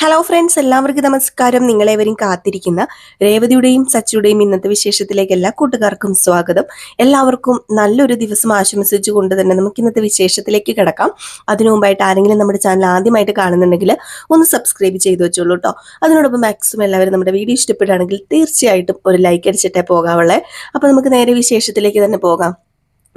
Hello friends, എല്ലാവർക്കും നമസ്കാരം. നിങ്ങളേവരും കാത്തിരിക്കുന്ന രേവതിയുടെയും സച്ചിയുടെയും ഇന്നത്തെ വിശേഷത്തിലേക്ക് എല്ലാ കൂട്ടുകാർക്കും സ്വാഗതം. എല്ലാവർക്കും നല്ലൊരു ദിവസം ആശംസിച്ചുകൊണ്ട് തന്നെ നമുക്ക് ഇന്നത്തെ വിശേഷത്തിലേക്ക് കിടക്കാം. അതിനു മുമ്പായിട്ട് ആരെങ്കിലും നമ്മുടെ ചാനൽ ആദ്യമായിട്ട് കാണുന്നുണ്ടെങ്കിൽ ഒന്ന് സബ്സ്ക്രൈബ് ചെയ്ത് വെച്ചോളൂ കേട്ടോ. അതിനോടൊപ്പം മാക്സിമം എല്ലാവരും നമ്മുടെ വീഡിയോ ഇഷ്ടപ്പെടുകയാണെങ്കിൽ തീർച്ചയായിട്ടും ഒരു ലൈക്ക് അടിച്ചിട്ടേ പോകാവുള്ളേ. അപ്പോൾ നമുക്ക് നേരെ വിശേഷത്തിലേക്ക് തന്നെ പോകാം.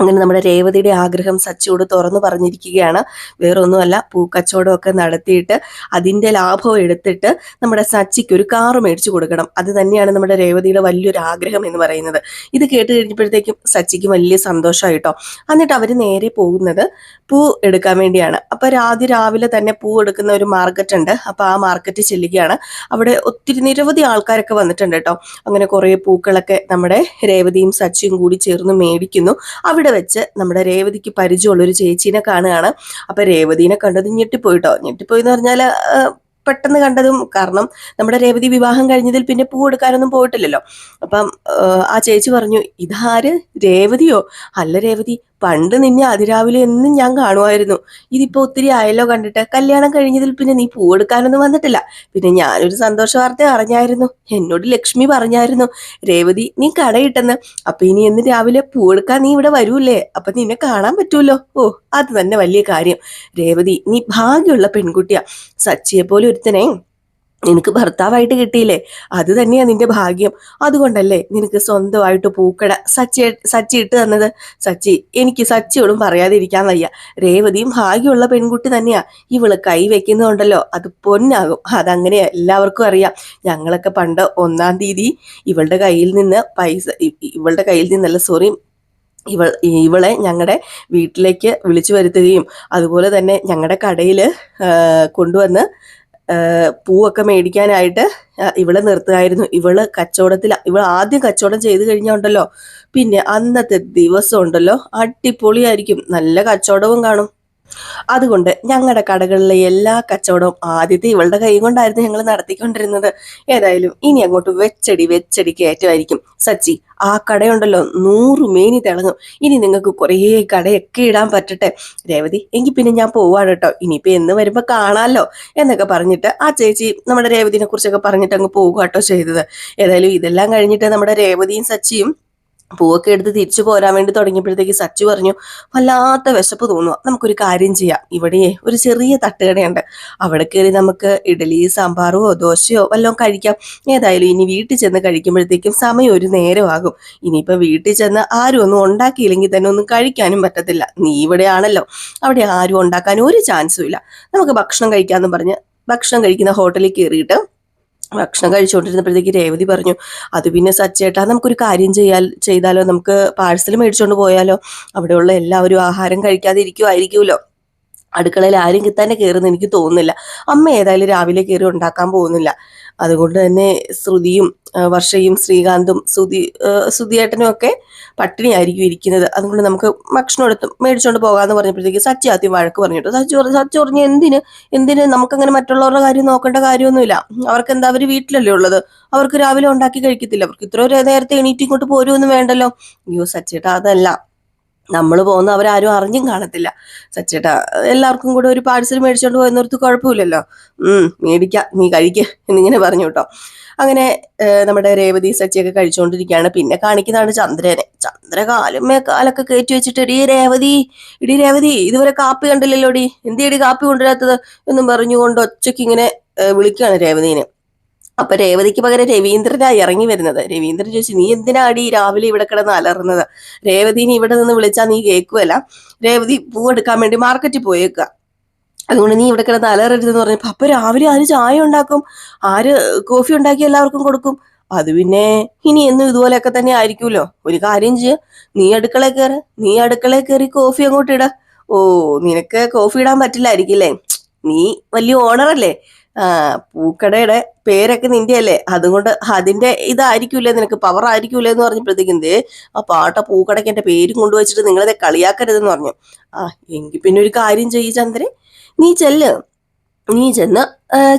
അങ്ങനെ നമ്മുടെ രേവതിയുടെ ആഗ്രഹം സച്ചിയോട് തുറന്നു പറഞ്ഞിരിക്കുകയാണ്. വേറൊന്നുമല്ല, പൂക്കച്ചവടമൊക്കെ നടത്തിയിട്ട് അതിൻ്റെ ലാഭം എടുത്തിട്ട് നമ്മുടെ സച്ചിക്ക് ഒരു കാറ് മേടിച്ചു കൊടുക്കണം. അത് തന്നെയാണ് നമ്മുടെ രേവതിയുടെ വലിയൊരു ആഗ്രഹം എന്ന് പറയുന്നത്. ഇത് കേട്ട് കഴിഞ്ഞപ്പോഴത്തേക്കും സച്ചിക്ക് വലിയ സന്തോഷമായിട്ടോ. എന്നിട്ട് അവർ നേരെ പോകുന്നത് പൂ എടുക്കാൻ വേണ്ടിയാണ്. അപ്പോൾ രാവിലെ തന്നെ പൂ എടുക്കുന്ന ഒരു മാർക്കറ്റ് ഉണ്ട്. അപ്പോൾ ആ മാർക്കറ്റ് ചെല്ലുകയാണ്. അവിടെ ഒത്തിരി നിരവധി ആൾക്കാരൊക്കെ വന്നിട്ടുണ്ട് കേട്ടോ. അങ്ങനെ കുറേ പൂക്കളൊക്കെ നമ്മുടെ രേവതിയും സച്ചിയും കൂടി ചേർന്ന് മേടിക്കുന്നു. അവിടെ വെച്ച് നമ്മുടെ രേവതിക്ക് പരിചയമുള്ള ഒരു ചേച്ചീനെ കാണുകയാണ്. അപ്പൊ രേവതിനെ കണ്ടത് ഞെട്ടിപ്പോയിട്ടോ. ഞെട്ടിപ്പോയി എന്ന് പറഞ്ഞാൽ പെട്ടെന്ന് കണ്ടതും, കാരണം നമ്മുടെ രേവതി വിവാഹം കഴിഞ്ഞതിൽ പിന്നെ പൂ എടുക്കാനൊന്നും പോയിട്ടില്ലല്ലോ. അപ്പം ആ ചേച്ചി പറഞ്ഞു, ഇതാര്, രേവതിയോ? അല്ല രേവതി, പണ്ട് നിന്നെ അതിരാവിലെ എന്നും ഞാൻ കാണുമായിരുന്നു. ഇതിപ്പോ ഒത്തിരി ആയല്ലോ കണ്ടിട്ട്. കല്യാണം കഴിഞ്ഞതിൽ പിന്നെ നീ പൂ എടുക്കാനൊന്നും വന്നിട്ടില്ല. പിന്നെ ഞാനൊരു സന്തോഷ വാർത്ത അറിഞ്ഞായിരുന്നു. എന്നോട് ലക്ഷ്മി പറഞ്ഞായിരുന്നു, രേവതി നീ കടയിട്ടെന്ന്. അപ്പൊ ഇനി എന്ന് രാവിലെ പൂ എടുക്കാൻ നീ ഇവിടെ വരൂല്ലേ? അപ്പൊ നിന്നെ കാണാൻ പറ്റൂല്ലോ. ഓ, അത് തന്നെ വലിയ കാര്യം. രേവതി, നീ ഭാഗ്യമുള്ള പെൺകുട്ടിയാ. സച്ചിയെ പോലെ ഒരുത്തനെ നിനക്ക് ഭർത്താവായിട്ട് കിട്ടിയില്ലേ, അത് തന്നെയാ നിന്റെ ഭാഗ്യം. അതുകൊണ്ടല്ലേ നിനക്ക് സ്വന്തമായിട്ട് പൂക്കട സച്ചി ഇട്ട് തന്നത്. സച്ചി, എനിക്ക് സച്ചിയോടും പറയാതിരിക്കാൻ വയ്യ. രേവതിയും ഭാഗ്യമുള്ള പെൺകുട്ടി തന്നെയാ. ഇവള് കൈ വെക്കുന്നുണ്ടല്ലോ, അത് പൊന്നാകും. അതങ്ങനെയാ, എല്ലാവർക്കും അറിയാം. ഞങ്ങളൊക്കെ പണ്ട് 1-ാം തീയതി ഇവളുടെ കയ്യിൽ നിന്ന് ഇവളുടെ കയ്യിൽ നിന്നല്ല, സോറി, ഇവളെ ഞങ്ങളുടെ വീട്ടിലേക്ക് വിളിച്ചു വരുത്തുകയും അതുപോലെ തന്നെ ഞങ്ങളുടെ കടയിൽ കൊണ്ടുവന്ന് പൂവൊക്കെ മേടിക്കാനായിട്ട് ഇവളെ നിർത്തുകയായിരുന്നു. ഇവൾ ആദ്യം കച്ചവടം ചെയ്ത് കഴിഞ്ഞുണ്ടല്ലോ, പിന്നെ അന്നത്തെ ദിവസം ഉണ്ടല്ലോ അടിപൊളിയായിരിക്കും, നല്ല കച്ചവടവും കാണും. അതുകൊണ്ട് ഞങ്ങളുടെ കടകളിലെ എല്ലാ കച്ചവടവും ആദ്യത്തെ ഇവളുടെ കൈ കൊണ്ടായിരുന്നു ഞങ്ങൾ നടത്തിക്കൊണ്ടിരുന്നത്. ഏതായാലും ഇനി അങ്ങോട്ട് വെച്ചടി കയറ്റമായിരിക്കും. സച്ചി, ആ കടയുണ്ടല്ലോ 100 മേനി തിളങ്ങും. ഇനി നിങ്ങൾക്ക് കുറേ കടയൊക്കെ ഇടാൻ പറ്റട്ടെ. രേവതി, എങ്കിൽ പിന്നെ ഞാൻ പോവാണ് കേട്ടോ. ഇനിയിപ്പോൾ എന്ന് വരുമ്പോൾ കാണാമല്ലോ എന്നൊക്കെ പറഞ്ഞിട്ട് ആ ചേച്ചി നമ്മുടെ രേവതിനെ കുറിച്ചൊക്കെ പറഞ്ഞിട്ട് അങ്ങ് പോകുക കേട്ടോ ചെയ്തത്. ഏതായാലും ഇതെല്ലാം കഴിഞ്ഞിട്ട് നമ്മുടെ രേവതിയും സച്ചിയും പൂവൊക്കെ എടുത്ത് തിരിച്ചു പോരാൻ വേണ്ടി തുടങ്ങിയപ്പോഴത്തേക്ക് സച്ചു പറഞ്ഞു, വല്ലാത്ത വിശപ്പ് തോന്നുക, നമുക്കൊരു കാര്യം ചെയ്യാം. ഇവിടെ ഒരു ചെറിയ തട്ടുകടയുണ്ട്, അവിടെ കയറി നമുക്ക് ഇഡലി സാമ്പാറോ ദോശയോ വല്ലതും കഴിക്കാം. ഏതായാലും ഇനി വീട്ടിൽ ചെന്ന് കഴിക്കുമ്പോഴത്തേക്കും സമയം ഒരു നേരമാകും. ഇനിയിപ്പോൾ വീട്ടിൽ ചെന്ന് ആരും ഒന്നും ഉണ്ടാക്കിയില്ലെങ്കിൽ തന്നെ ഒന്നും കഴിക്കാനും പറ്റത്തില്ല. നീ ഇവിടെയാണല്ലോ, അവിടെ ആരും ഉണ്ടാക്കാൻ ഒരു ചാൻസും ഇല്ല. നമുക്ക് ഭക്ഷണം കഴിക്കാമെന്ന് പറഞ്ഞ് ഭക്ഷണം കഴിക്കുന്ന ഹോട്ടലിൽ കയറിയിട്ട് ഭക്ഷണം കഴിച്ചുകൊണ്ടിരുന്നപ്പോഴത്തേക്ക് രേവതി പറഞ്ഞു, അത് പിന്നെ സച്ചേട്ടാ, നമുക്കൊരു കാര്യം ചെയ്താലോ, നമുക്ക് പാഴ്സൽ മേടിച്ചുകൊണ്ട് പോയാലോ? അവിടെയുള്ള എല്ലാവരും ആഹാരം കഴിക്കാതെ ഇരിക്കുമായിരിക്കുമല്ലോ. അടുക്കളയിൽ ആരും തന്നെ കയറുന്ന എനിക്ക് തോന്നുന്നില്ല. അമ്മ ഏതായാലും രാവിലെ കയറി ഉണ്ടാക്കാൻ പോകുന്നില്ല. അതുകൊണ്ട് തന്നെ ശ്രുതിയും വർഷയും ശ്രീകാന്തും സുധിയേട്ടനും ഒക്കെ പട്ടിണിയായിരിക്കും ഇരിക്കുന്നത്. അതുകൊണ്ട് നമുക്ക് ഭക്ഷണം എടുത്ത് മേടിച്ചുകൊണ്ട് പോകാമെന്ന് പറഞ്ഞപ്പോഴത്തേക്ക് സച്ചി ആദ്യം വഴക്ക് പറഞ്ഞിട്ട് സച്ചി പറഞ്ഞു, എന്തിന് നമുക്കങ്ങനെ മറ്റുള്ളവരുടെ കാര്യം നോക്കേണ്ട കാര്യമൊന്നുമില്ല. അവർക്ക് എന്താ, അവർ വീട്ടിലല്ലേ ഉള്ളത്, അവർക്ക് രാവിലെ ഉണ്ടാക്കി കഴിക്കത്തില്ല, അവർക്ക് ഇത്ര നേരത്തെ എണീറ്റ് ഇങ്ങോട്ട് പോരുമൊന്നും വേണ്ടല്ലോ. അയ്യോ സച്ചേട്ടാ, അതല്ല, നമ്മൾ പോകുന്ന അവരാരും അറിഞ്ഞും കാണത്തില്ല. സച്ചേട്ടാ, എല്ലാവർക്കും കൂടെ ഒരു പാഴ്സൽ മേടിച്ചോണ്ട് പോയെന്നോർത്ത് കുഴപ്പമില്ലല്ലോ. മേടിക്കാം, നീ കഴിക്കുക എന്നിങ്ങനെ പറഞ്ഞു കേട്ടോ. അങ്ങനെ നമ്മുടെ രേവതി സച്ചിയൊക്കെ കഴിച്ചുകൊണ്ടിരിക്കുകയാണ്. പിന്നെ കാണിക്കുന്നതാണ് ചന്ദ്ര കാലൊക്കെ കയറ്റി വെച്ചിട്ട്, ഇടി രേവതി ഇതുവരെ കാപ്പി കണ്ടില്ലല്ലോ, എന്തേടി കാപ്പി കൊണ്ടുവരാത്തത് എന്നും പറഞ്ഞുകൊണ്ട് ഒച്ചയ്ക്ക് ഇങ്ങനെ വിളിക്കുകയാണ് രേവതീനെ. അപ്പൊ രേവതിക്ക് പകരം രവീന്ദ്രനായി ഇറങ്ങി വരുന്നത്. രവീന്ദ്രൻ ചോദിച്ചു, നീ എന്തിനാടി രാവിലെ ഇവിടെ കിടന്ന് അലറുന്നത്? രേവതിനെ ഇവിടെ നിന്ന് വിളിച്ചാൽ നീ കേൾക്കുവല്ല. രേവതി പൂവെടുക്കാൻ വേണ്ടി മാർക്കറ്റിൽ പോയേക്കുക, അതുകൊണ്ട് നീ ഇവിടെ കിടന്ന് അലറരുതെന്ന് പറഞ്ഞപ്പോ, അപ്പൊ രാവിലെ ആര് ചായ ഉണ്ടാക്കും, ആര് കോഫി ഉണ്ടാക്കി എല്ലാവർക്കും കൊടുക്കും? അത് പിന്നെ ഇനി എന്നും ഇതുപോലെയൊക്കെ തന്നെ ആയിരിക്കുമല്ലോ. ഒരു കാര്യം ചെയ്യ, നീ അടുക്കളയിൽ കയറി കോഫി അങ്ങോട്ട് ഇട. ഓ, നിനക്ക് കോഫി ഇടാൻ പറ്റില്ലായിരിക്കില്ലേ, നീ വലിയ ഓണറല്ലേ, പൂക്കടയുടെ പേരൊക്കെ നിന്റെ അല്ലേ, അതുകൊണ്ട് അതിന്റെ ഇതായിരിക്കൂലേ, നിനക്ക് പവർ ആയിരിക്കൂലേ എന്ന് പറഞ്ഞപ്പോഴത്തേക്കും ആ പൂക്കടയ്ക്ക് എന്റെ പേരും കൊണ്ടുവച്ചിട്ട് നിങ്ങളതെ കളിയാക്കരുതെന്ന് പറഞ്ഞു. എങ്കിൽ പിന്നെ ഒരു കാര്യം ചെയ്യ് ചന്ദ്രൻ, നീ ചെന്ന്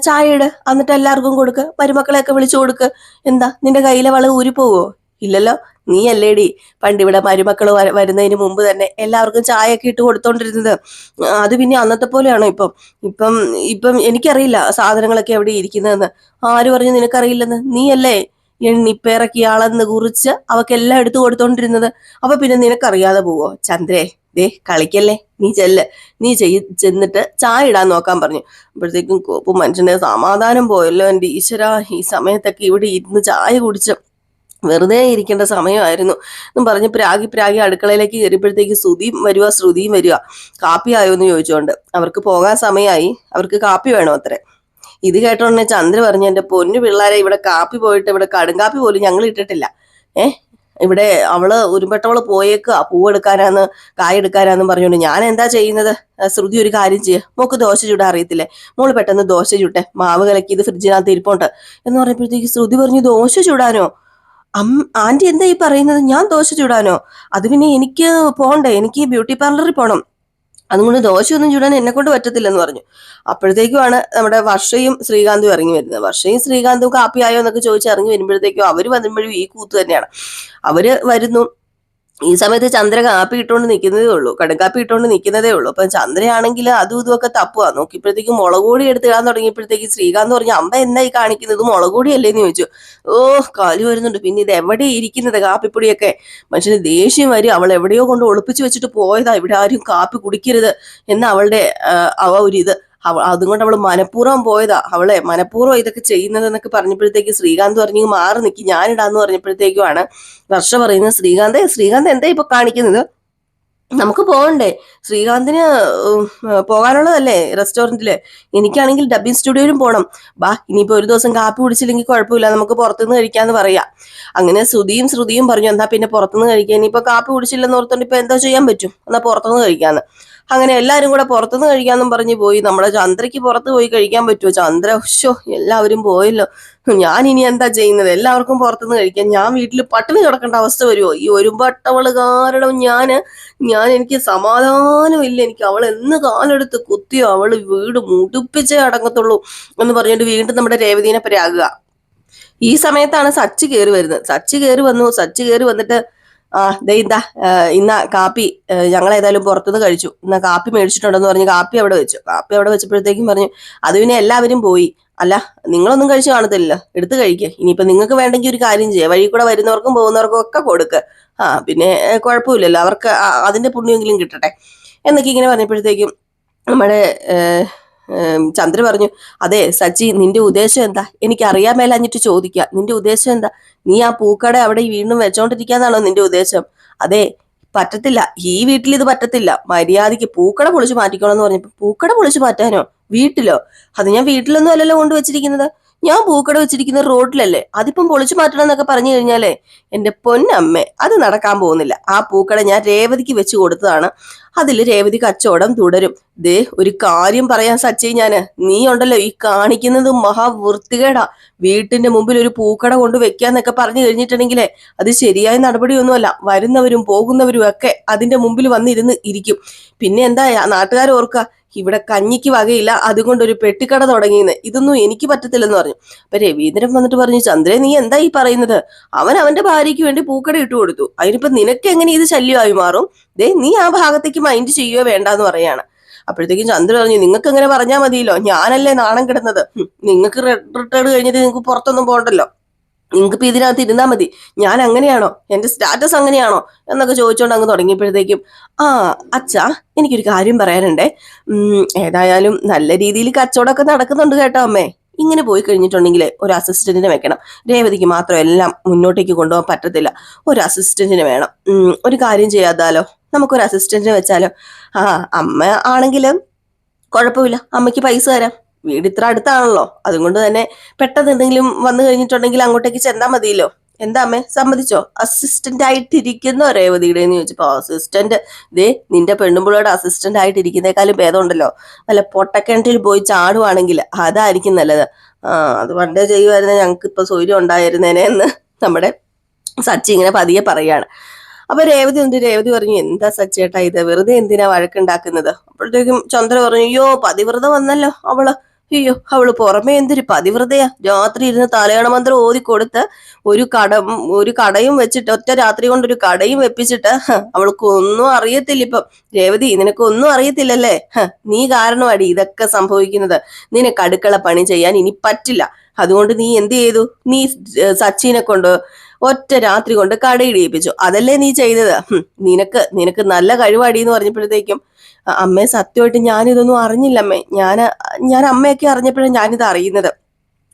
ചായ ഇട്, എന്നിട്ട് എല്ലാവർക്കും കൊടുക്ക്, മരുമക്കളെയൊക്കെ വിളിച്ചു കൊടുക്ക്. എന്താ, നിന്റെ കയ്യിലെ വള ഊരി പോവോ? ഇല്ലല്ലോ, നീ അല്ലേടി പണ്ട് ഇവിടെ മരുമക്കൾ വരുന്നതിന് മുമ്പ് തന്നെ എല്ലാവർക്കും ചായയൊക്കെ ഇട്ട് കൊടുത്തോണ്ടിരുന്നത്. അത് പിന്നെ അന്നത്തെ പോലെയാണോ ഇപ്പം? ഇപ്പം ഇപ്പം എനിക്കറിയില്ല സാധനങ്ങളൊക്കെ എവിടെ ഇരിക്കുന്നതെന്ന്. ആര് പറഞ്ഞു നിനക്കറിയില്ലെന്ന്? നീയല്ലേ എണ്ണിപ്പേറക്കി അളന്ന് കുറിച്ച് അവക്കെല്ലാം എടുത്തു കൊടുത്തോണ്ടിരുന്നത്. അപ്പൊ പിന്നെ നിനക്കറിയാതെ പോവോ? ചന്ദ്രേ, ദേ കളിക്കല്ലേ, നീ ചെന്നിട്ട് ചായ ഇടാൻ നോക്കാൻ പറഞ്ഞു. അപ്പോഴത്തേക്കും കോപ്പ് മനുഷ്യന്റെ സമാധാനം പോയല്ലോ. എൻ്റെ ഈശ്വര, ഈ സമയത്തൊക്കെ ഇവിടെ ഇരുന്ന് ചായ കുടിച്ച് വെറുതെ ഇരിക്കേണ്ട സമയമായിരുന്നു എന്നും പറഞ്ഞ് പ്രാഗി അടുക്കളയിലേക്ക് കയറിയപ്പോഴത്തേക്ക് ശ്രുതിയും വരിക. കാപ്പി ആയോ എന്ന് ചോദിച്ചുകൊണ്ട്. അവർക്ക് പോകാൻ സമയമായി, അവർക്ക് കാപ്പി വേണോ അത്രേ. ഇത് കേട്ടോണ്ടേ ചന്ദ്ര പറഞ്ഞു, എൻ്റെ പൊന്നു പിള്ളേരെ, ഇവിടെ കാപ്പി പോയിട്ട് ഇവിടെ കടുങ്കാപ്പി പോലും ഞങ്ങൾ ഇട്ടിട്ടില്ല. ഇവിടെ അവള് ഉരുമ്പെട്ടവള് പോയേക്കുക, പൂവെടുക്കാനാന്ന് കായെടുക്കാനാന്നും പറഞ്ഞോണ്ട് ഞാൻ എന്താ ചെയ്യുന്നത്? ശ്രുതി ഒരു കാര്യം ചെയ്യുക, മോക്ക് ദോശ ചുടാൻ അറിയത്തില്ലേ? മോള് പെട്ടെന്ന് ദോശ ചുട്ടെ, മാവ് കലക്കി ഇത് ഫ്രിഡ്ജിനകത്ത് ഇരിപ്പുണ്ട് എന്ന് പറഞ്ഞപ്പോഴത്തേക്ക് ശ്രുതി പറഞ്ഞു, ദോശ ചുടാനോ? ആന്റി എന്താ ഈ പറയുന്നത്? ഞാൻ ദോശ ചുടാനോ? അത് പിന്നെ എനിക്ക് പോണ്ടേ, എനിക്ക് ബ്യൂട്ടി പാർലറിൽ പോണം, അതുകൊണ്ട് ദോശയൊന്നും ചുടാൻ എന്നെ കൊണ്ട് പറ്റത്തില്ലെന്ന് പറഞ്ഞു. അപ്പോഴത്തേക്കുമാണ് നമ്മുടെ വർഷയും ശ്രീകാന്തും ഇറങ്ങി വരുന്നത്. വർഷയും ശ്രീകാന്തും കാപ്പിയായോ എന്നൊക്കെ ചോദിച്ച് ഇറങ്ങി വരുമ്പോഴത്തേക്കും അവര് വരുമ്പോഴും ഈ കൂത്ത് തന്നെയാണ്. അവര് വരുന്നു. ഈ സമയത്ത് ചന്ദ്ര കാപ്പി ഇട്ടുകൊണ്ട് നിൽക്കുന്നതേ ഉള്ളൂ, കടുങ്കാപ്പി ഇട്ടുകൊണ്ട് നിൽക്കുന്നതേ ഉള്ളൂ. അപ്പൊ ചന്ദ്രയാണെങ്കിൽ അതും ഇതുമൊക്കെ തപ്പുക. നോക്കിയപ്പോഴത്തേക്കും മുളക് പൊടി എടുത്ത് ഇടാൻ തുടങ്ങിയപ്പോഴത്തേക്ക് ശ്രീകാന്ത് പറഞ്ഞു, അമ്മ എന്തായി കാണിക്കുന്നത്? മുളക് പൊടി അല്ലേന്ന് ചോദിച്ചു. ഓ, കാലി വരുന്നുണ്ട്. പിന്നെ ഇത് എവിടെ ഇരിക്കുന്നത് കാപ്പിപ്പൊടിയൊക്കെ? മനുഷ്യന് ദേഷ്യം വരും. അവൾ എവിടെയോ കൊണ്ട് ഒളിപ്പിച്ചു വെച്ചിട്ട് പോയതാ, ഇവിടെ ആരും കാപ്പി കുടിക്കരുത് എന്ന അവളുടെ ഒരിത്. അതുകൊണ്ട് അവള് മനഃപൂർവ്വം പോയതാ, അവളെ മനഃപൂർവ്വം ഇതൊക്കെ ചെയ്യുന്നത് എന്നൊക്കെ പറഞ്ഞപ്പോഴത്തേക്ക് ശ്രീകാന്ത് പറഞ്ഞു, മാറി നിൽക്കി, ഞാനിടാന്ന് പറഞ്ഞപ്പോഴത്തേക്കുമാണ് വർഷ പറയുന്നത്, ശ്രീകാന്ത് എന്താ ഇപ്പൊ കാണിക്കുന്നത്? നമുക്ക് പോകണ്ടേ? ശ്രീകാന്തിന് പോകാനുള്ളതല്ലേ റെസ്റ്റോറന്റില്? എനിക്കാണെങ്കിൽ ഡബ്ബിംഗ് സ്റ്റുഡിയോയിലും പോകണം. ബാ, ഇനിയിപ്പോ ഒരു ദിവസം കാപ്പി കുടിച്ചില്ലെങ്കിൽ കുഴപ്പമില്ല, നമുക്ക് പുറത്തുനിന്ന് കഴിക്കാന്ന് പറയാ. അങ്ങനെ ശ്രുതിയും പറഞ്ഞു, എന്നാ പിന്നെ പുറത്തുനിന്ന് കഴിക്കാൻ. ഇനിയിപ്പോ കാപ്പി കുടിച്ചില്ലെന്ന് ഓർത്തോണ്ട് ഇപ്പൊ എന്താ ചെയ്യാൻ പറ്റും, എന്നാ പുറത്തുനിന്ന് കഴിക്കാന്ന്. അങ്ങനെ എല്ലാവരും കൂടെ പുറത്തുനിന്ന് കഴിക്കാന്നും പറഞ്ഞു പോയി. നമ്മുടെ ചന്ദ്രയ്ക്ക് പുറത്ത് പോയി കഴിക്കാൻ പറ്റുമോ? ചന്ദ്ര, എല്ലാവരും പോയല്ലോ, ഞാൻ ഇനി എന്താ ചെയ്യുന്നത്? എല്ലാവർക്കും പുറത്തുനിന്ന് കഴിക്കാൻ, ഞാൻ വീട്ടിൽ പട്ടിണി കിടക്കേണ്ട അവസ്ഥ വരുമോ? ഈ ഒരുമ്പട്ടവള് കാരണം എനിക്ക് സമാധാനമില്ല. എനിക്ക് അവൾ എന്ന് കാലെടുത്ത് കുത്തിയോ അവള് വീട് മുടിപ്പിച്ചേ അടങ്ങത്തുള്ളൂ എന്ന് പറഞ്ഞിട്ട് വീണ്ടും നമ്മുടെ രേവതീനെ പരാകുക. ഈ സമയത്താണ് സച്ചി കയറി വരുന്നത്. സച്ചി കയറി വന്നിട്ട്, ദേ ഇതാ ഇന്ന കാപ്പി ഞങ്ങൾ ഏതായാലും പുറത്തുനിന്ന് കഴിച്ചു, ഇന്ന കാപ്പി മേടിച്ചിട്ടുണ്ടെന്ന് പറഞ്ഞ് കാപ്പി അവിടെ വെച്ചപ്പോഴത്തേക്കും പറഞ്ഞു, അത് പിന്നെ എല്ലാവരും പോയി. അല്ല, നിങ്ങളൊന്നും കഴിച്ചു കാണത്തില്ല, എടുത്ത് കഴിക്കുക. ഇനിയിപ്പൊ നിങ്ങൾക്ക് വേണ്ടെങ്കിൽ ഒരു കാര്യം ചെയ്യുക, വഴി കൂടെ വരുന്നവർക്കും പോകുന്നവർക്കും ഒക്കെ കൊടുക്കുക. പിന്നെ കുഴപ്പമില്ലല്ലോ, അവർക്ക് അതിന്റെ പുണ്യമെങ്കിലും കിട്ടട്ടെ എന്നൊക്കെ ഇങ്ങനെ പറഞ്ഞപ്പോഴത്തേക്കും നമ്മുടെ ചന്ദ്ര പറഞ്ഞു, അതെ സച്ചി, നിന്റെ ഉദ്ദേശം എന്താ? എനിക്ക് അറിയാൻ മേലാഞ്ഞിട്ട് ചോദിക്കുക, നിന്റെ ഉദ്ദേശം എന്താ? നീ ആ പൂക്കട അവിടെ വീണ്ടും വെച്ചോണ്ടിരിക്കാന്നാണോ നിന്റെ ഉദ്ദേശം? അതെ, പറ്റത്തില്ല, ഈ വീട്ടിൽ ഇത് പറ്റത്തില്ല. മര്യാദയ്ക്ക് പൂക്കട പൊളിച്ചു മാറ്റിക്കോണം എന്ന് പറഞ്ഞപ്പോ, പൂക്കട പൊളിച്ചു മാറ്റാനോ? വീട്ടിലോ? അത് ഞാൻ വീട്ടിലൊന്നും അല്ലല്ലോ കൊണ്ടുവച്ചിരിക്കുന്നത്, ഞാൻ പൂക്കട വെച്ചിരിക്കുന്നത് റോഡിലല്ലേ. അതിപ്പം പൊളിച്ചു മാറ്റണം എന്നൊക്കെ പറഞ്ഞു കഴിഞ്ഞാലേ എന്റെ പൊന്നമ്മേ, അത് നടക്കാൻ പോകുന്നില്ല. ആ പൂക്കട ഞാൻ രേവതിക്ക് വെച്ച് കൊടുത്തതാണ്, അതിൽ രേവതി കച്ചവടം തുടരും. ദേ ഒരു കാര്യം പറയാൻ സച്ചി, നീ ഉണ്ടല്ലോ ഈ കാണിക്കുന്നത് മഹാവൃത്തികേടാ. വീട്ടിന്റെ മുമ്പിൽ ഒരു പൂക്കട കൊണ്ട് വെക്കാന്നൊക്കെ പറഞ്ഞു കഴിഞ്ഞിട്ടുണ്ടെങ്കിലേ അത് ശരിയായ നടപടിയൊന്നുമല്ല. വരുന്നവരും പോകുന്നവരും ഒക്കെ അതിന്റെ മുമ്പിൽ വന്നിരുന്ന് ഇരിക്കും. പിന്നെ എന്താ നാട്ടുകാർ ഓർക്കുക, ഇവിടെ കഞ്ഞിക്ക് വകയില്ല, അതുകൊണ്ട് ഒരു പെട്ടിക്കട തുടങ്ങിയെന്ന്. ഇതൊന്നും എനിക്ക് പറ്റത്തില്ലെന്ന് പറഞ്ഞു. അപ്പൊ രവീന്ദ്രൻ വന്നിട്ട് പറഞ്ഞു, ചന്ദ്രേ നീ എന്താ ഈ പറയുന്നത്? അവന്റെ ഭാര്യയ്ക്ക് വേണ്ടി പൂക്കട ഇട്ടു കൊടുത്തു, അതിനിപ്പോ നിനക്ക് എങ്ങനെ ഇത് ശല്യമായി മാറും? ദേ നീ ആ ഭാഗത്തേക്ക് മൈൻഡ് ചെയ്യുകയോ വേണ്ടെന്ന് പറയാണ്. അപ്പോഴത്തേക്കും ചന്ദ്ര പറഞ്ഞു, നിങ്ങൾക്ക് എങ്ങനെ പറഞ്ഞാൽ മതിയല്ലോ, ഞാനല്ലേ നാണം കിടന്നത്. നിങ്ങൾക്ക് റിട്ടയർഡ് കഴിഞ്ഞിട്ട് നിങ്ങൾക്ക് പുറത്തൊന്നും പോകണ്ടല്ലോ, നിങ്ങൾക്കിപ്പോ ഇതിനകത്ത് ഇരുന്നാ മതി. ഞാൻ അങ്ങനെയാണോ? എന്റെ സ്റ്റാറ്റസ് അങ്ങനെയാണോ എന്നൊക്കെ ചോദിച്ചോണ്ട് അങ്ങ് തുടങ്ങിയപ്പോഴത്തേക്കും, അച്ഛാ, എനിക്കൊരു കാര്യം പറയാനുണ്ടേ. ഏതായാലും നല്ല രീതിയിൽ കച്ചവടമൊക്കെ നടക്കുന്നുണ്ട് കേട്ടോ അമ്മേ. ഇങ്ങനെ പോയി കഴിഞ്ഞിട്ടുണ്ടെങ്കിൽ ഒരു അസിസ്റ്റന്റിനെ വെക്കണം. രേവതിക്ക് മാത്രം എല്ലാം മുന്നോട്ടേക്ക് കൊണ്ടുപോകാൻ പറ്റത്തില്ല, ഒരു അസിസ്റ്റന്റിനെ വേണം. ഒരു കാര്യം ചെയ്യാതാലോ, നമുക്കൊരു അസിസ്റ്റന്റിനെ വെച്ചാലോ? അമ്മ ആണെങ്കിലും കുഴപ്പമില്ല, അമ്മയ്ക്ക് പൈസ തരാം, വീട് ഇത്ര അടുത്താണല്ലോ, അതുകൊണ്ട് തന്നെ പെട്ടെന്ന് എന്തെങ്കിലും വന്നു കഴിഞ്ഞിട്ടുണ്ടെങ്കിൽ അങ്ങോട്ടേക്ക് ചെന്നാൽ മതിയല്ലോ. എന്താ അമ്മേ, സമ്മതിച്ചോ? അസിസ്റ്റന്റ് ആയിട്ടിരിക്കുന്നോ രേവതിയുടെ എന്ന് ചോദിച്ചപ്പോ, അസിസ്റ്റന്റ്, ദേ നിന്റെ പെണ്ണുമ്പുള്ളയുടെ അസിസ്റ്റന്റ് ആയിട്ടിരിക്കുന്നേക്കാളും ഭേദമുണ്ടല്ലോ, വല്ല പൊട്ടക്കിണറ്റിൽ പോയി ചാടുവാണെങ്കിൽ അതായിരിക്കും നല്ലത്. അത് പണ്ടേ ചെയ്യുമായിരുന്നേ ഞങ്ങൾക്ക് ഇപ്പൊ സൗകര്യം ഉണ്ടായിരുന്നേനെ എന്ന് നമ്മുടെ സച്ചി ഇങ്ങനെ പതിയെ പറയാണ്. അപ്പൊ രേവതി പറഞ്ഞു, എന്താ സച്ചേട്ടാ ഇത്, വെറുതെ എന്തിനാ വഴക്കുണ്ടാക്കുന്നത്? അപ്പോഴത്തേക്കും ചന്ദ്ര പറഞ്ഞു, അയ്യോ പതിവ്രത വന്നല്ലോ അവള്, അയ്യോ, അവള് പുറമെ എന്തൊരു പതിവ്രതയാ. രാത്രി ഇരുന്ന് തലയണ മന്ത്രം ഓതി കൊടുത്ത് ഒരു കട ഒരു കടയും വെച്ചിട്ട്, ഒറ്റ രാത്രി കൊണ്ട് ഒരു കടയും വെപ്പിച്ചിട്ട് അവൾക്ക് ഒന്നും അറിയത്തില്ല. ഇപ്പം രേവതി, നിനക്ക് ഒന്നും അറിയത്തില്ലല്ലേ? നീ കാരണമാടി ഇതൊക്കെ സംഭവിക്കുന്നത്. നിനക്ക് അടുക്കള പണി ചെയ്യാൻ ഇനി പറ്റില്ല. അതുകൊണ്ട് നീ എന്ത് ചെയ്തു? നീ സച്ചിനെ കൊണ്ട് ഒറ്റ രാത്രി കൊണ്ട് കടയിടിയിപ്പിച്ചു. അതല്ലേ നീ ചെയ്തത്? നിനക്ക് നിനക്ക് നല്ല കഴിവാടി എന്ന് പറഞ്ഞപ്പോഴത്തേക്കും, അമ്മേ സത്യമായിട്ട് ഞാനിതൊന്നും അറിഞ്ഞില്ല അമ്മേ. ഞാൻ അമ്മയൊക്കെ അറിഞ്ഞപ്പോഴാണ് ഞാനിത് അറിയുന്നത്.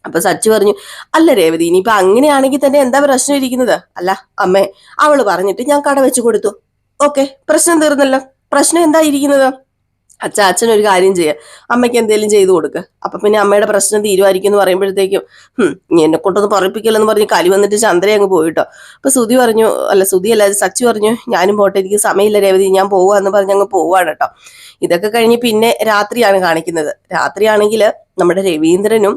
അപ്പൊ സച്ചു പറഞ്ഞു, അല്ല രേവതി, ഇനിയിപ്പൊ അങ്ങനെയാണെങ്കിൽ തന്നെ എന്താ പ്രശ്നം ഇരിക്കുന്നത്? അല്ല അമ്മേ, അവള് പറഞ്ഞിട്ട് ഞാൻ കട വെച്ചു കൊടുത്തു. ഓക്കെ, പ്രശ്നം തീർന്നല്ലോ. പ്രശ്നം എന്താ ഇരിക്കുന്നത്? അച്ഛനൊരു കാര്യം ചെയ്യാം, അമ്മയ്ക്ക് എന്തെങ്കിലും ചെയ്തു കൊടുക്കുക. അപ്പൊ പിന്നെ അമ്മയുടെ പ്രശ്നം തീരുമാനിക്കും എന്ന് പറയുമ്പോഴത്തേക്കും, എന്നെ കൊണ്ടൊന്ന് പറയിപ്പിക്കല്ലെന്ന് പറഞ്ഞ് കലി വന്നിട്ട് ചന്ദ്ര അങ്ങ് പോയിട്ടോ. അപ്പൊ സുധി പറഞ്ഞു, അല്ല സുധി അല്ല സച്ചു പറഞ്ഞു, ഞാനും പോട്ടെ, എനിക്ക് സമയമില്ല രേവതി, ഞാൻ പോവാന്ന് പറഞ്ഞ് അങ്ങ് പോവാണ് കേട്ടോ. ഇതൊക്കെ കഴിഞ്ഞ് പിന്നെ രാത്രിയാണ് കാണിക്കുന്നത്. രാത്രിയാണെങ്കിൽ നമ്മുടെ രവീന്ദ്രനും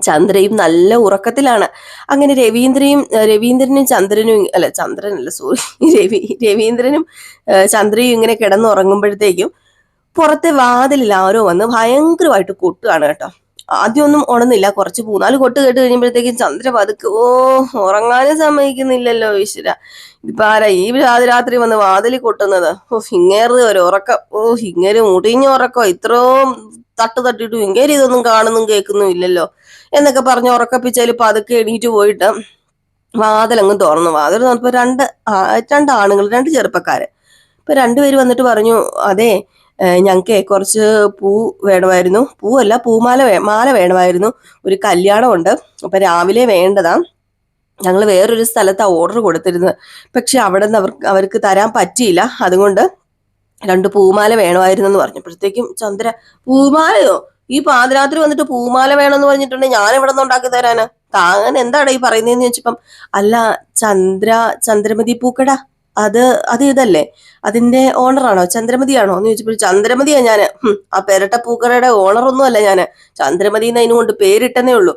ചന്ദ്രയും നല്ല ഉറക്കത്തിലാണ്. അങ്ങനെ രവീന്ദ്രനും ചന്ദ്രനും, അല്ല ചന്ദ്രനല്ല സോറി, രവീന്ദ്രനും ചന്ദ്രയും ഇങ്ങനെ കിടന്നുറങ്ങുമ്പോഴത്തേക്കും പുറത്തെ വാതിലിൽ ആരോ വന്ന് ഭയങ്കരമായിട്ട് കൊട്ടുകയാണ് കേട്ടോ. ആദ്യമൊന്നും ഉണർന്നില്ല. കുറച്ച് 3-4 കൊട്ട് കേട്ട് കഴിയുമ്പോഴത്തേക്കും ചന്ദ്ര പതുക്കെ, ഉറങ്ങാനും സമ്മതിക്കുന്നില്ലല്ലോ ഈശ്വര, ഇപ്പൊ ആരാ ഈ രാത്രി വന്ന് വാതിലിൽ കൊട്ടുന്നത്? ഇങ്ങേറ് ഒരു ഉറക്കം, ഇങ്ങേര് മുടിഞ്ഞ ഉറക്കോ, ഇത്രയും തട്ടിട്ടും ഇങ്ങേര് ഇതൊന്നും കാണുന്നും കേൾക്കുന്നും ഇല്ലല്ലോ എന്നൊക്കെ പറഞ്ഞ് ഉറക്കപ്പിച്ചാല് പതുക്കെ എണീറ്റ് പോയിട്ട് വാതിലങ്ങ് തുറന്നു. വാതിൽ തുറന്നപ്പോ രണ്ട് ആണുങ്ങൾ, 2 ചെറുപ്പക്കാര്. ഇപ്പൊ രണ്ടുപേര് വന്നിട്ട് പറഞ്ഞു, അതെ, ഞങ്ങൾക്കേ കുറച്ച് പൂ വേണമായിരുന്നു. പൂവല്ല, മാല വേണമായിരുന്നു. ഒരു കല്യാണമുണ്ട്, അപ്പൊ രാവിലെ വേണ്ടതാ. ഞങ്ങൾ വേറൊരു സ്ഥലത്താണ് ഓർഡർ കൊടുത്തിരുന്നത്. പക്ഷെ അവിടെ നിന്ന് അവർക്ക് തരാൻ പറ്റിയില്ല. അതുകൊണ്ട് 2 പൂമാല വേണമായിരുന്നു എന്ന് പറഞ്ഞപ്പോഴത്തേക്കും ചന്ദ്ര, പൂമാലയോ? ഈ പാതിരാത്രി വന്നിട്ട് പൂമാല വേണമെന്ന് പറഞ്ഞിട്ടുണ്ടെങ്കിൽ ഞാൻ എവിടെ നിന്ന് ഉണ്ടാക്കി തരാന്? താൻ എന്താണ് ഈ പറയുന്നതെന്ന് ചോദിച്ചപ്പം, അല്ല ചന്ദ്രമതി പൂക്കട, അത് ഇതല്ലേ, അതിന്റെ ഓണറാണോ? ചന്ദ്രമതിയാണോ എന്ന് ചോദിച്ചപ്പോൾ, ചന്ദ്രമതിയാ ഞാന്. ആ പെരട്ട പൂക്കടയുടെ ഓണറൊന്നും അല്ല ഞാന്. ചന്ദ്രമതി എന്ന് അതിന് കൊണ്ട് പേരിട്ടെന്നേ ഉള്ളൂ.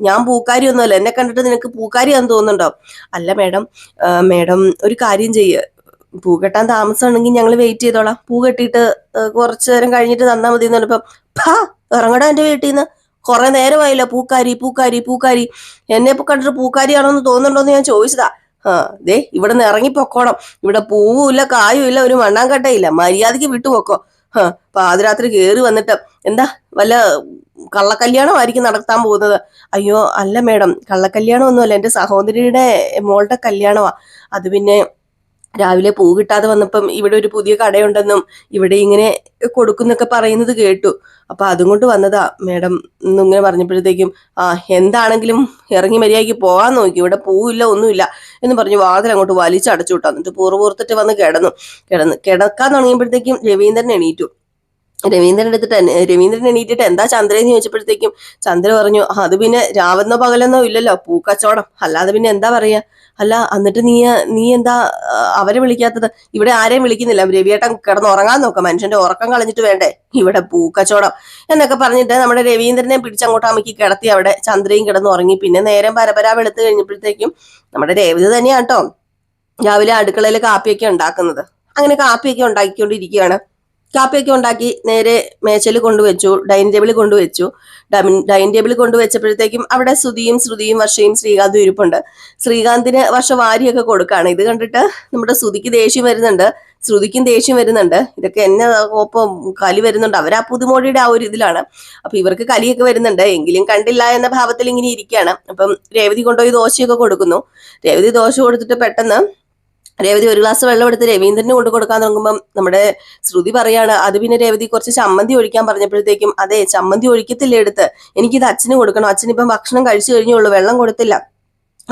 ഞാൻ പൂക്കാരി ഒന്നുമല്ല. എന്നെ കണ്ടിട്ട് നിനക്ക് പൂക്കാരിയാന്ന് തോന്നുന്നുണ്ടോ? അല്ല മേഡം ഒരു കാര്യം ചെയ്യ്, പൂ കെട്ടാൻ താമസമാണെങ്കിൽ ഞങ്ങൾ വെയിറ്റ് ചെയ്തോളാം. പൂ കെട്ടിയിട്ട് കുറച്ചു നേരം കഴിഞ്ഞിട്ട് തന്നാ മതി എന്ന് പറഞ്ഞപ്പം, ഇറങ്ങടാ എന്റെ വീട്ടിൽ നിന്ന്, കുറെ നേരമായില്ല പൂക്കാരി. എന്നെ ഇപ്പൊ കണ്ടിട്ട് പൂക്കാരിയാണോ എന്ന് തോന്നുന്നുണ്ടോന്ന് ഞാൻ ചോദിച്ചതാ. ദേ ഇവിടെ നിന്ന് ഇറങ്ങിപ്പൊക്കോണം. ഇവിടെ പൂവും ഇല്ല, കായും ഇല്ല, ഒരു മണ്ണാങ്കട്ടയില്ല. മര്യാദക്ക് വിട്ടുപോക്കോ. പാതിരാത്രി കയറി വന്നിട്ട് എന്താ വല്ല കള്ളക്കല്യാണമായിരിക്കും നടത്താൻ പോകുന്നത്. അയ്യോ അല്ല മേഡം, കള്ളക്കല്യാണം ഒന്നുമല്ല, എന്റെ സഹോദരിയുടെ മോളുടെ കല്യാണമാ. അത് പിന്നെ രാവിലെ പൂ കിട്ടാതെ വന്നപ്പം ഇവിടെ ഒരു പുതിയ കടയുണ്ടെന്നും ഇവിടെ ഇങ്ങനെ കൊടുക്കുന്നൊക്കെ പറയുന്നത് കേട്ടു. അപ്പൊ അതും കൊണ്ട് വന്നതാ മേഡം എന്നിങ്ങനെ പറഞ്ഞപ്പോഴത്തേക്കും, എന്താണെങ്കിലും ഇറങ്ങി മര്യാദയ്ക്ക് പോകാൻ നോക്കി, ഇവിടെ പൂവില്ല ഒന്നുമില്ല എന്ന് പറഞ്ഞു വാതിൽ അങ്ങോട്ട് വലിച്ചടച്ചു വിട്ടു. എന്നിട്ട് പൂർവ്വോർത്തിട്ട് വന്ന് കിടക്കാൻ തുടങ്ങിയപ്പോഴത്തേക്കും രവീന്ദ്രൻ എണീറ്റു. രവീന്ദ്രൻ എണീറ്റിട്ട് എന്താ ചന്ദ്രയെന്ന് ചോദിച്ചപ്പോഴത്തേക്കും ചന്ദ്ര പറഞ്ഞു, അത് പിന്നെ രാവെന്നോ പകലെന്നോ ഇല്ലല്ലോ, പൂക്കച്ചവടം, അല്ലാതെ പിന്നെ എന്താ പറയാ. അല്ല എന്നിട്ട് നീ എന്താ അവരെ വിളിക്കാത്തത്? ഇവിടെ ആരെയും വിളിക്കുന്നില്ല, രവിയേട്ടൻ കിടന്ന് ഉറങ്ങാൻ നോക്കാം, മനുഷ്യന്റെ ഉറക്കം കളഞ്ഞിട്ട് വേണ്ടേ ഇവിടെ പൂക്കച്ചവടം എന്നൊക്കെ പറഞ്ഞിട്ട് നമ്മുടെ രവീന്ദ്രനെ പിടിച്ചങ്ങോട്ട് അമ്മയ്ക്ക് കിടത്തി. അവിടെ ചന്ദ്രയും കിടന്ന് ഉറങ്ങി. പിന്നെ നേരം പരപരാ വെളുത്ത് കഴിഞ്ഞപ്പോഴത്തേക്കും നമ്മുടെ രേവതി തന്നെയാട്ടോ രാവിലെ അടുക്കളയിൽ കാപ്പിയൊക്കെ ഉണ്ടാക്കുന്നത്. അങ്ങനെ കാപ്പിയൊക്കെ ഉണ്ടാക്കിക്കൊണ്ടിരിക്കുകയാണ്. കാപ്പിയൊക്കെ ഉണ്ടാക്കി നേരെ മേശയിൽ കൊണ്ടുവച്ചു, ഡൈനിങ് ടേബിളിൽ കൊണ്ടുവച്ചു. ഡൈനിങ് ടേബിളിൽ കൊണ്ടുവച്ചപ്പോഴത്തേക്കും അവിടെ ശ്രുതിയും വർഷയും ശ്രീകാന്തും ഇരിപ്പുണ്ട്. ശ്രീകാന്തിന് വർഷ വാരിയൊക്കെ കൊടുക്കുകയാണ്. ഇത് കണ്ടിട്ട് നമ്മുടെ ശ്രുതിക്ക് ദേഷ്യം വരുന്നുണ്ട്, ശ്രുതിക്കും ദേഷ്യം വരുന്നുണ്ട്. ഇതൊക്കെ എന്നെ ഒപ്പം കലി വരുന്നുണ്ട്. അവർ ആ പുതുമോടിയുടെ ആ ഒരു ഇതിലാണ്. അപ്പൊ ഇവർക്ക് കലിയൊക്കെ വരുന്നുണ്ട്, എങ്കിലും കണ്ടില്ല എന്ന ഭാവത്തിൽ ഇങ്ങനെ ഇരിക്കുകയാണ്. അപ്പം രേവതി കൊണ്ടുപോയി ദോശയൊക്കെ കൊടുക്കുന്നു. രേവതി ദോശ കൊടുത്തിട്ട് പെട്ടെന്ന് രേവതി ഒരു ഗ്ലാസ് വെള്ളം എടുത്ത് രവീന്ദ്രന് കൊണ്ട് കൊടുക്കാൻ തുടങ്ങുമ്പം നമ്മുടെ ശ്രുതി പറയാണ്, അത് പിന്നെ രേവതി കുറച്ച് ചമ്മന്തി ഒഴിക്കാൻ പറഞ്ഞപ്പോഴത്തേക്കും, അതെ ചമ്മന്തി ഒഴിക്കത്തില്ല എടുത്ത്, എനിക്കിത് അച്ഛന് കൊടുക്കണം, അച്ഛനിപ്പം ഭക്ഷണം കഴിച്ചു കഴിഞ്ഞുള്ളൂ, വെള്ളം കൊടുത്തില്ല,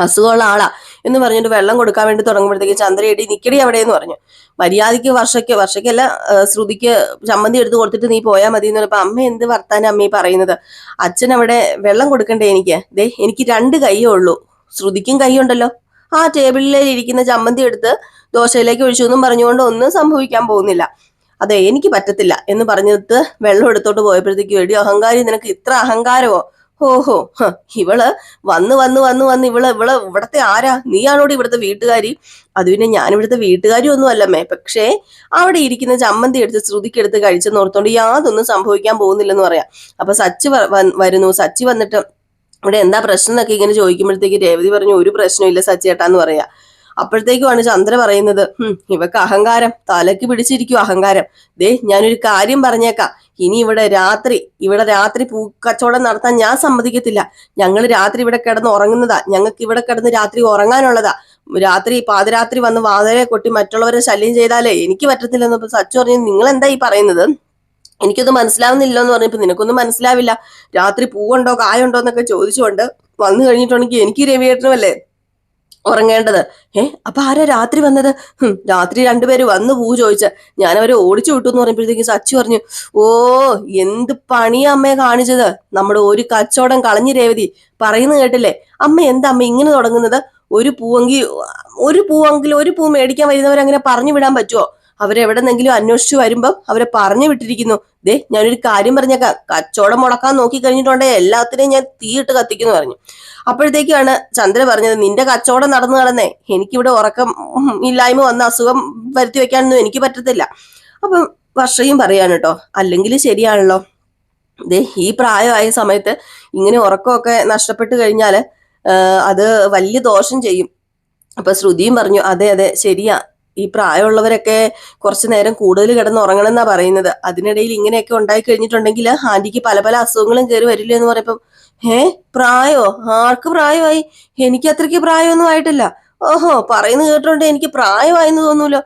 അസുഖമുള്ള ആളാ എന്ന് പറഞ്ഞിട്ട് വെള്ളം കൊടുക്കാൻ വേണ്ടി തുടങ്ങുമ്പോഴത്തേക്ക് ചന്ദ്രയേടി നിക്കടി അവിടെ എന്ന് പറഞ്ഞു. മര്യാദയ്ക്ക് വർഷയ്ക്കല്ല ശ്രുതിക്ക് ചമ്മന്തി എടുത്ത് കൊടുത്തിട്ട് നീ പോയാൽ മതി എന്ന് പറഞ്ഞപ്പോ, അമ്മ എന്ത് വർത്താനം അമ്മ പറയുന്നത്? അച്ഛൻ അവിടെ വെള്ളം കൊടുക്കണ്ടേ എനിക്ക് 2 കൈയേ ഉള്ളൂ, ശ്രുതിക്കും കൈയുണ്ടല്ലോ. ആ ടേബിളിൽ ഇരിക്കുന്ന ചമ്മന്തി എടുത്ത് ദോശയിലേക്ക് ഒഴിച്ചു എന്നും പറഞ്ഞുകൊണ്ട് ഒന്നും സംഭവിക്കാൻ പോകുന്നില്ല. അതെ എനിക്ക് പറ്റത്തില്ല എന്ന് പറഞ്ഞിട്ട് വെള്ളം എടുത്തോട്ട് പോയപ്പോഴത്തേക്കും, എടി അഹങ്കാരി, നിനക്ക് ഇത്ര അഹങ്കാരമോ? ഓഹോ ഇവള് വന്ന് ഇവിടത്തെ ആരാ? നീയാണോടി ഇവിടുത്തെ വീട്ടുകാരി? അത് പിന്നെ ഞാൻ ഇവിടുത്തെ വീട്ടുകാരി ഒന്നും അല്ലമ്മേ. പക്ഷേ അവിടെ ഇരിക്കുന്ന ചമ്മന്തി എടുത്ത് ശ്രുതിക്കെടുത്ത് കഴിച്ചെന്ന് ഓർത്തോണ്ട് യാതൊന്നും സംഭവിക്കാൻ പോകുന്നില്ലെന്ന് പറയാം. അപ്പൊ വരുന്നു. സച്ചി വന്നിട്ട് ഇവിടെ എന്താ പ്രശ്നം എന്നൊക്കെ ഇങ്ങനെ ചോദിക്കുമ്പോഴത്തേക്ക് രേവതി പറഞ്ഞു, ഒരു പ്രശ്നമില്ല സച്ചേട്ടാന്ന് പറയാ. അപ്പോഴത്തേക്കുമാണ് ചന്ദ്ര പറയുന്നത്, ഇവക്ക് അഹങ്കാരം തലക്ക് പിടിച്ചിരിക്കും അഹങ്കാരം. ദേ ഞാനൊരു കാര്യം പറഞ്ഞേക്കാം, ഇനി ഇവിടെ രാത്രി പൂക്കച്ചവടം നടത്താൻ ഞാൻ സമ്മതിക്കത്തില്ല. ഞങ്ങൾ രാത്രി ഇവിടെ കിടന്ന് ഉറങ്ങുന്നതാ, ഞങ്ങൾക്ക് ഇവിടെ കിടന്ന് രാത്രി ഉറങ്ങാനുള്ളതാ. പാതിരാത്രി വന്ന് വാതിലെ കൊട്ടി മറ്റുള്ളവരെ ശല്യം ചെയ്താലേ എനിക്ക് പറ്റത്തില്ലെന്ന് സച്ചു പറഞ്ഞു. നിങ്ങൾ എന്താ ഈ പറയുന്നത്? എനിക്കൊന്നും മനസ്സിലാവുന്നില്ലോ എന്ന് പറഞ്ഞപ്പോ നിനക്കൊന്നും മനസ്സിലാവില്ല. രാത്രി പൂവുണ്ടോ കായുണ്ടോ എന്നൊക്കെ ചോദിച്ചുകൊണ്ട് വന്നു കഴിഞ്ഞിട്ടുണ്ടെങ്കിൽ എനിക്ക് രവിയേട്ടനുമല്ലേ ഉറങ്ങേണ്ടത്. അപ്പൊ ആരാ രാത്രി വന്നത്? രാത്രി രണ്ടുപേര് വന്ന് പൂ ചോദിച്ച, ഞാൻ അവരെ ഓടിച്ചു വിട്ടു എന്ന് പറയുമ്പോഴത്തേക്ക് സച്ചു പറഞ്ഞു, ഓ എന്ത് പണിയാ അമ്മയെ കാണിച്ചത്, നമ്മുടെ ഒരു കച്ചവടം കളഞ്ഞു രേവതി. പറയുന്നത് കേട്ടില്ലേ? അമ്മ എന്താ അമ്മ ഇങ്ങനെ തുടങ്ങുന്നത്? ഒരു പൂവെങ്കിൽ ഒരു പൂ മേടിക്കാൻ വരുന്നവരങ്ങനെ പറഞ്ഞു വിടാൻ പറ്റുമോ? അവരെവിടെന്നെങ്കിലും അന്വേഷിച്ചു വരുമ്പം അവരെ പറഞ്ഞു വിട്ടിരിക്കുന്നു. ദേ ഞാനൊരു കാര്യം പറഞ്ഞേക്കാം, കച്ചവടം മുടക്കാൻ നോക്കി കഴിഞ്ഞിട്ടുണ്ടെ എല്ലാത്തിനെയും ഞാൻ തീയിട്ട് കത്തിക്കുന്നു പറഞ്ഞു. അപ്പോഴത്തേക്കാണ് ചന്ദ്ര പറഞ്ഞത്, നിന്റെ കച്ചവടം നടന്നു നടന്നേ എനിക്കിവിടെ ഉറക്കം ഇല്ലായ്മ വന്ന അസുഖം വരുത്തി വെക്കാനൊന്നും എനിക്ക് പറ്റത്തില്ല. അപ്പം വർഷയും പറയാണ് കേട്ടോ, അല്ലെങ്കിൽ ശരിയാണല്ലോ, ദേ ഈ പ്രായമായ സമയത്ത് ഇങ്ങനെ ഉറക്കമൊക്കെ നഷ്ടപ്പെട്ട് കഴിഞ്ഞാല് അത് വലിയ ദോഷം ചെയ്യും. അപ്പൊ ശ്രുതിയും പറഞ്ഞു, അതെ അതെ ശരിയാ, ഈ പ്രായമുള്ളവരൊക്കെ കുറച്ചു നേരം കൂടുതൽ കിടന്ന് ഉറങ്ങണം എന്നാ പറയുന്നത്. അതിനിടയിൽ ഇങ്ങനെയൊക്കെ ഉണ്ടായി കഴിഞ്ഞിട്ടുണ്ടെങ്കിൽ ആന്റിക്ക് പല പല അസുഖങ്ങളും കയറി വരില്ലേ എന്ന് പറയുമ്പം, പ്രായോ? ആർക്ക് പ്രായമായി? എനിക്ക് അത്രയ്ക്ക് പ്രായമൊന്നും ആയിട്ടില്ല. ഓഹോ പറയുന്നത് കേട്ടോണ്ട് എനിക്ക് പ്രായമായെന്ന് തോന്നൂലോ.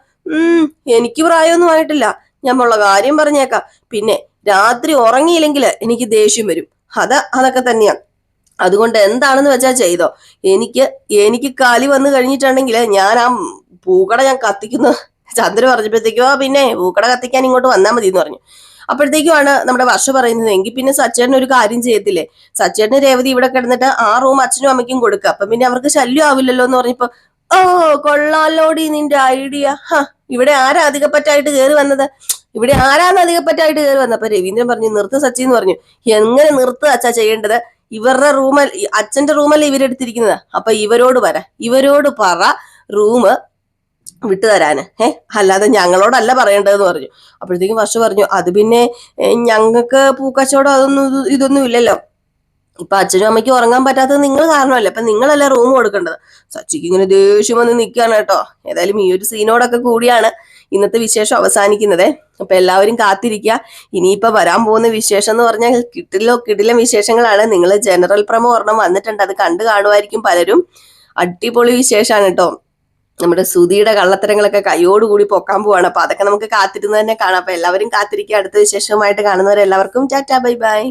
എനിക്ക് പ്രായമൊന്നും ആയിട്ടില്ല. ഞാൻ ഉള്ള കാര്യം പറഞ്ഞേക്കാം. പിന്നെ രാത്രി ഉറങ്ങിയില്ലെങ്കിൽ എനിക്ക് ദേഷ്യം വരും. അതൊക്കെ തന്നെയാ. അതുകൊണ്ട് എന്താണെന്ന് വെച്ചാൽ ചെയ്തോ. എനിക്ക് കലി വന്നു കഴിഞ്ഞിട്ടുണ്ടെങ്കിൽ ഞാൻ ആ പൂക്കട ഞാൻ കത്തിക്കുന്നു. ചന്ദ്ര പറഞ്ഞപ്പോഴത്തേക്കോ പിന്നെ പൂക്കട കത്തിക്കാൻ ഇങ്ങോട്ട് വന്നാൽ മതി എന്ന് പറഞ്ഞു. അപ്പോഴത്തേക്കുമാണ് നമ്മുടെ വർഷ പറയുന്നത്, എങ്കിൽ പിന്നെ സച്ചേട്ടൻ ഒരു കാര്യം ചെയ്യത്തില്ലേ, സച്ചേട്ടന് രേവതി ഇവിടെ കിടന്നിട്ട് ആ റൂം അച്ഛനും അമ്മയ്ക്കും കൊടുക്കുക, അപ്പൊ പിന്നെ അവർക്ക് ശല്യം ആവില്ലല്ലോ എന്ന് പറഞ്ഞപ്പോ, ഓ കൊള്ളാലോടി നിന്റെ ഐഡിയ. ഇവിടെ ആരാ അധികപ്പറ്റായിട്ട് കയറി വന്നത്? ഇവിടെ ആരാന്ന് അധികപ്പറ്റായിട്ട് കയറി വന്നത്? അപ്പൊ രവീന്ദ്രൻ പറഞ്ഞു, നിർത്ത് സച്ചി എന്ന് പറഞ്ഞു. എങ്ങനെ നിർത്തുക അച്ഛാ ചെയ്യേണ്ടത്? ഇവരുടെ അച്ഛന്റെ റൂമല്ലേ ഇവരെടുത്തിരിക്കുന്നത്. അപ്പൊ ഇവരോട് പറ റൂം വിട്ടുതരാന്. അല്ലാതെ ഞങ്ങളോടല്ല പറയേണ്ടതെന്ന് പറഞ്ഞു. അപ്പോഴത്തേക്കും വർഷ പറഞ്ഞു, അത് പിന്നെ ഞങ്ങൾക്ക് പൂക്കച്ചവടം ഇതൊന്നും ഇല്ലല്ലോ. ഇപ്പൊ അച്ഛനും അമ്മയ്ക്കും ഉറങ്ങാൻ പറ്റാത്തത് നിങ്ങൾ കാരണമല്ലേ, അപ്പൊ നിങ്ങളല്ല റൂം കൊടുക്കേണ്ടത്. സച്ചിക്ക് ഇങ്ങനെ ദേഷ്യം വന്ന് നിൽക്കുകയാണ് കേട്ടോ. ഏതായാലും ഈ ഒരു സീനോടൊക്കെ കൂടിയാണ് ഇന്നത്തെ വിശേഷം അവസാനിക്കുന്നത്. അപ്പൊ എല്ലാവരും കാത്തിരിക്കുക. ഇനിയിപ്പൊ വരാൻ പോകുന്ന വിശേഷം എന്ന് പറഞ്ഞാൽ കിടിലം വിശേഷങ്ങളാണ്. നിങ്ങൾ ജനറൽ പ്രമോ ഒരെണ്ണം വന്നിട്ടുണ്ട്, അത് കണ്ടു കാണുമായിരിക്കും പലരും. അടിപൊളി വിശേഷമാണ് കേട്ടോ. നമ്മുടെ സുധിയുടെ കള്ളത്തരങ്ങളൊക്കെ കൈയോടുകൂടി പൊക്കാൻ പോവാണ്. അപ്പൊ അതൊക്കെ നമുക്ക് കാത്തിരുന്ന് തന്നെ കാണാം. അപ്പൊ എല്ലാവരും കാത്തിരിക്കുക. അടുത്ത വിശേഷവുമായിട്ട് കാണുന്നവരെല്ലാവർക്കും ടാറ്റാ ബൈ ബൈ.